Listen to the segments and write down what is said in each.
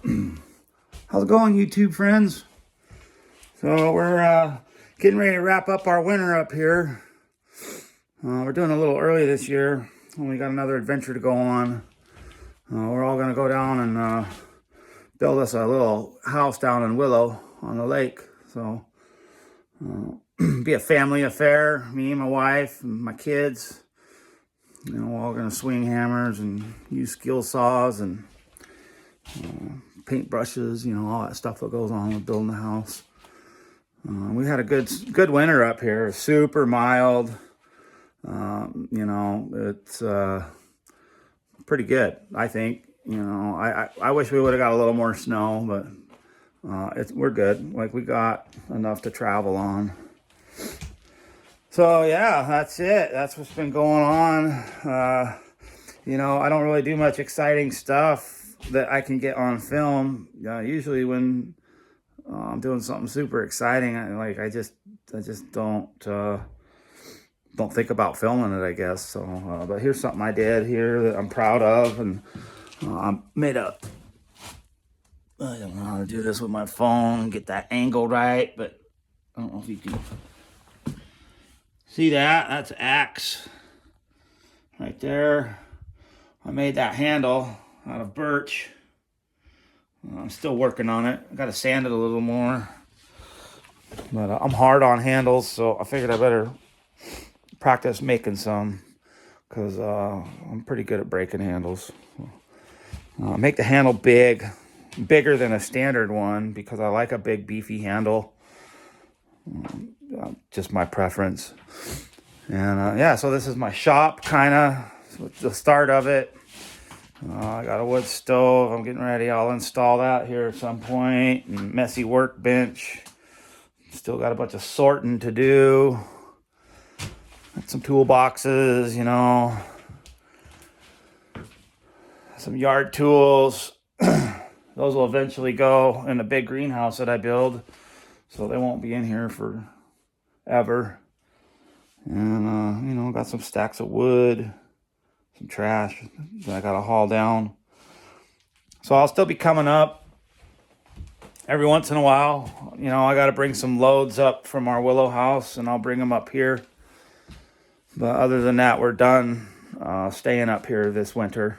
How's it going, YouTube friends? So we're getting ready to wrap up our winter up here. We're doing a little early this year. We got another adventure to go on. We're all gonna go down and build us a little house down in Willow on the lake. So be a family affair. Me and my wife and my kids. You know, we're all gonna swing hammers and use skill saws and paint brushes. You know, all that stuff that goes on with building a house. We had a good winter up here. Super mild. You know, it's pretty good, I think. You know, I wish we would have got a little more snow, but we're good. Like, we got enough to travel on. So yeah, that's it. That's what's been going on. You know, I don't really do much exciting stuff that I can get on film. Usually when I'm doing something super exciting, I just don't think about filming it, I guess. So, but here's something I did here that I'm proud of, and I made a. I don't know how to do this with my phone, get that angle right, but I don't know if you can see that. That's axe right there. I made that handle out of birch. I'm still working on it. I got to sand it a little more. But I'm hard on handles, so I figured I better practice making some, because I'm pretty good at breaking handles. Make the handle bigger than a standard one, because I like a big beefy handle. Just my preference. And yeah, so this is my shop, kind of the start of it. I got a wood stove. I'm getting ready. I'll install that here at some point. And messy workbench. Still got a bunch of sorting to do. Got some toolboxes, you know. Some yard tools. Those will eventually go in the big greenhouse that I build, so they won't be in here forever. And you know, got some stacks of wood, some trash that I gotta haul down. So I'll still be coming up every once in a while. You know, I gotta bring some loads up from our Willow house, and I'll bring them up here. But other than that, we're done staying up here this winter.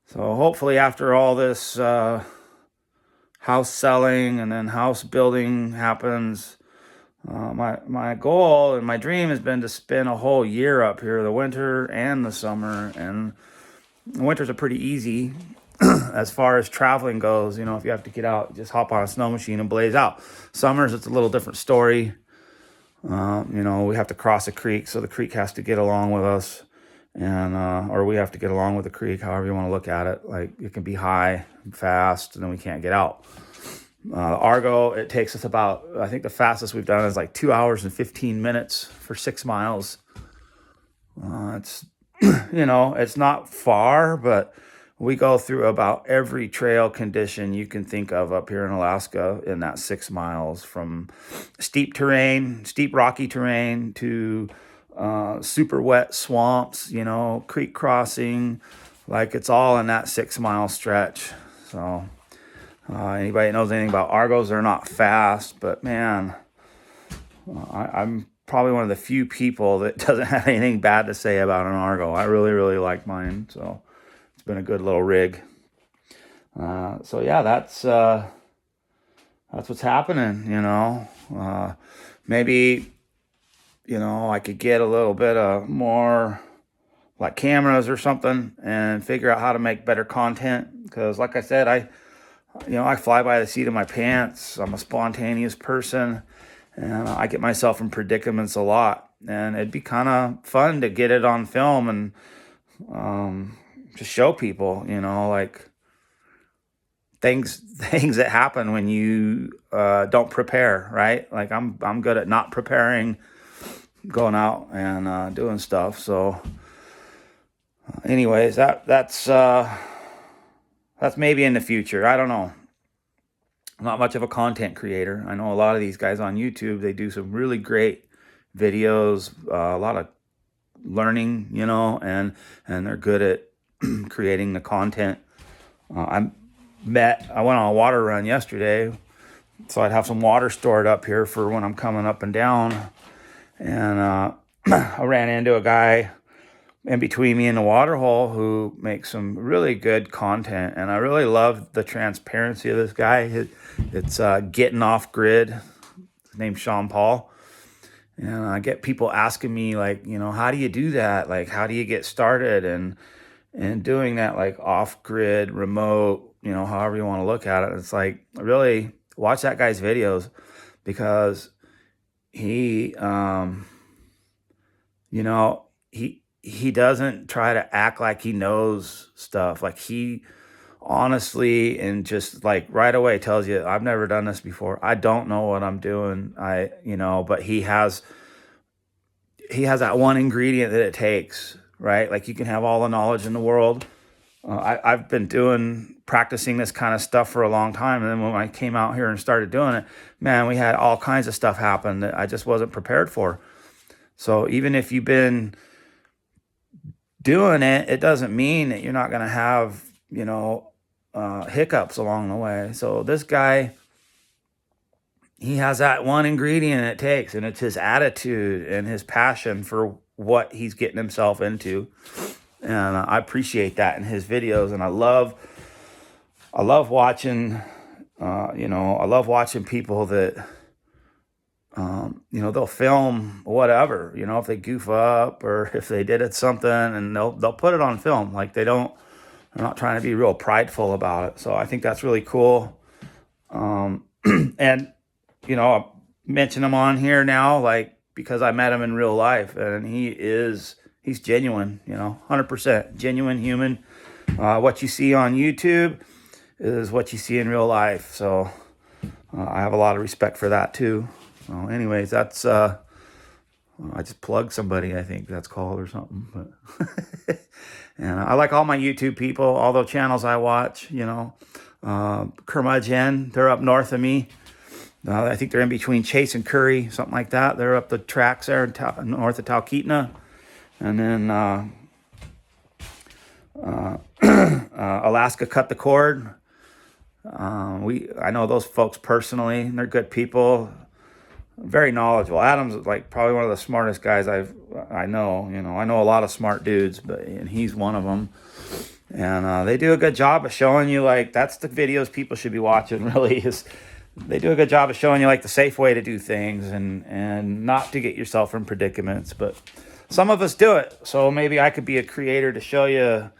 So hopefully after all this house selling and then house building happens, my goal and my dream has been to spend a whole year up here, the winter and the summer. And the winters are pretty easy as far as traveling goes. You know, if you have to get out, just hop on a snow machine and blaze out. Summers, it's a little different story. You know, we have to cross a creek, so the creek has to get along with us. And or we have to get along with the creek, however you want to look at it. Like, it can be high, fast, and then we can't get out. Argo, it takes us about, I think the fastest we've done is like 2 hours and 15 minutes for 6 miles. It's, you know, it's not far, but we go through about every trail condition you can think of up here in Alaska in that 6 miles, from steep rocky terrain, to super wet swamps, you know, creek crossing. Like, it's all in that 6 mile stretch. So anybody that knows anything about Argos, they're not fast, but man, I'm probably one of the few people that doesn't have anything bad to say about an Argo. I really like mine, so it's been a good little rig. So yeah, that's what's happening, you know. Maybe, you know, I could get a little bit of more like cameras or something and figure out how to make better content. Because like I said, I fly by the seat of my pants. I'm a spontaneous person, and I get myself in predicaments a lot. And it'd be kind of fun to get it on film and just show people, you know, like things that happen when you don't prepare, right? Like, I'm good at not preparing, going out and doing stuff. So anyways, that's maybe in the future. I don't know. I'm not much of a content creator. I know a lot of these guys on YouTube, they do some really great videos, a lot of learning, you know, and they're good at creating the content. I'm I went on a water run yesterday, so I'd have some water stored up here for when I'm coming up and down. And I ran into a guy in between me and the water hole who makes some really good content, and I really love the transparency of this guy. It's Getting Off Grid. His name's Sean Paul. And I get people asking me, like, how do you do that? Like, how do you get started? And doing that, like, off-grid, remote, however you want to look at it. It's like, really watch that guy's videos, because he, he doesn't try to act like he knows stuff. Like, he honestly and just like right away tells you, I've never done this before. I don't know what I'm doing. But he has that one ingredient that it takes, right? Like, you can have all the knowledge in the world. I've been practicing this kind of stuff for a long time. And then when I came out here and started doing it, man, we had all kinds of stuff happen that I just wasn't prepared for. So even if you've been doing it, it doesn't mean that you're not going to have, hiccups along the way. So this guy, he has that one ingredient it takes, and it's his attitude and his passion for what he's getting himself into. And I appreciate that in his videos. And I love watching, I love watching people that, they'll film whatever, if they goof up or if they did it something, and they'll put it on film. Like, they're not trying to be real prideful about it. So I think that's really cool. And, I mention him on here now, like, because I met him in real life, and he's genuine, 100% genuine human. What you see on YouTube is what you see in real life. So I have a lot of respect for that too. So anyways, that's, I just plugged somebody, I think that's called, or something, but, and I like all my YouTube people, all the channels I watch, Curmudgeon, they're up north of me. I think they're in between Chase and Curry, something like that. They're up the tracks there north of Talkeetna. And then Alaska Cut the Cord. I know those folks personally. They're good people, very knowledgeable. Adam's like probably one of the smartest guys I know. I know a lot of smart dudes, and he's one of them. And they do a good job of showing you, like, that's the videos people should be watching. Really, is they do a good job of showing you, like, the safe way to do things and not to get yourself in predicaments. But some of us do it, so maybe I could be a creator to show you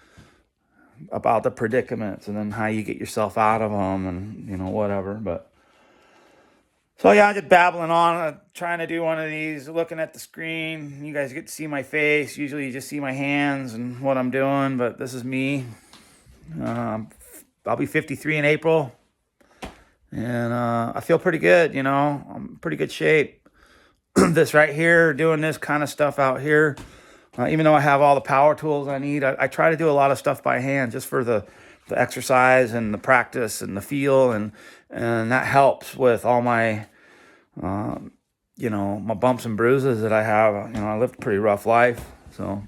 about the predicaments and then how you get yourself out of them, and whatever. But so yeah, I'm just babbling on, trying to do one of these, looking at the screen. You guys get to see my face. Usually you just see my hands and what I'm doing, but this is me. I'll be 53 in April, and I feel pretty good. I'm in pretty good shape. This right here, doing this kind of stuff out here, even though I have all the power tools I need, I try to do a lot of stuff by hand, just for the exercise and the practice and the feel, and that helps with all my my bumps and bruises that I have. I lived a pretty rough life, so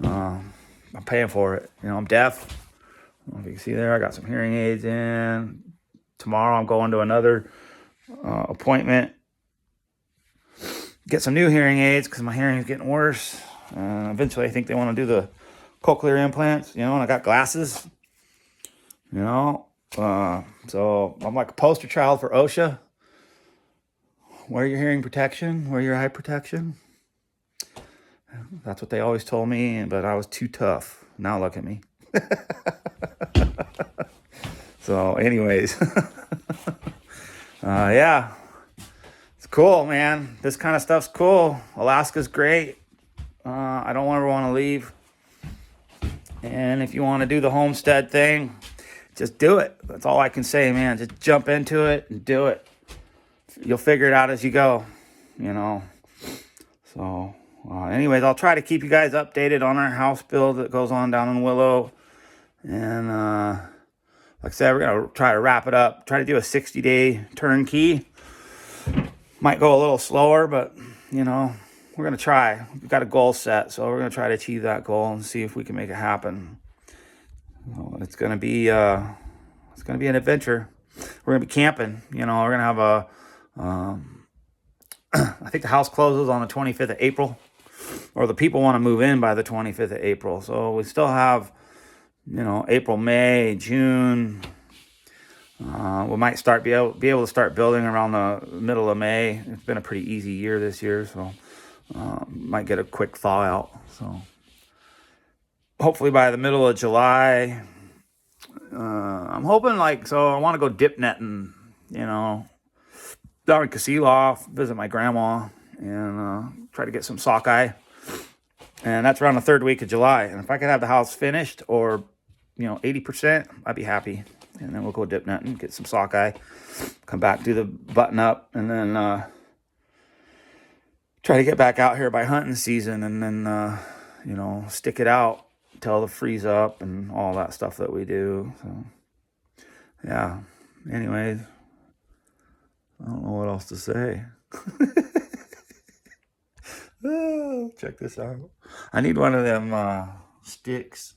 I'm paying for it. I'm deaf. I don't know if you can see there, I got some hearing aids in. Tomorrow I'm going to another appointment, get some new hearing aids, because my hearing is getting worse. Eventually I think they want to do the cochlear implants, and I got glasses, so I'm like a poster child for OSHA. Wear your hearing protection, wear your eye protection. That's what they always told me, but I was too tough. Now look at me. So anyways, yeah, it's cool, man. This kind of stuff's cool. Alaska's great. I don't ever want to leave. And if you want to do the homestead thing, just do it. That's all I can say, man. Just jump into it and do it. You'll figure it out as you go, So, anyways, I'll try to keep you guys updated on our house build that goes on down in Willow. And like I said, we're going to try to wrap it up. Try to do a 60-day turnkey. Might go a little slower, but, we're going to try. We've got a goal set, so we're going to try to achieve that goal and see if we can make it happen. It's going to be it's going to be an adventure. We're going to be camping. You know, we're going to have a, I think the house closes on the 25th of April, or the people want to move in by the 25th of April. So we still have, you know, April, May, June. We might be able to start building around the middle of May. It's been a pretty easy year this year, so might get a quick thaw out. So hopefully by the middle of July, I'm hoping so I want to go dip netting, you know, down in Kasilof, visit my grandma, and try to get some sockeye. And that's around the third week of July. And if I could have the house finished or, you know, 80%, I'd be happy. And then we'll go dip netting, get some sockeye, come back, do the button up, and then try to get back out here by hunting season, and then, you know, stick it out till the freeze up and all that stuff that we do. So, yeah. Anyways, I don't know what else to say. Oh, check this out. I need one of them sticks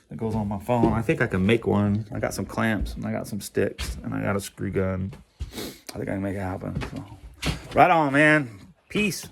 that goes on my phone. I think I can make one. I got some clamps and I got some sticks and I got a screw gun. I think I can make it happen. So, right on, man. Peace.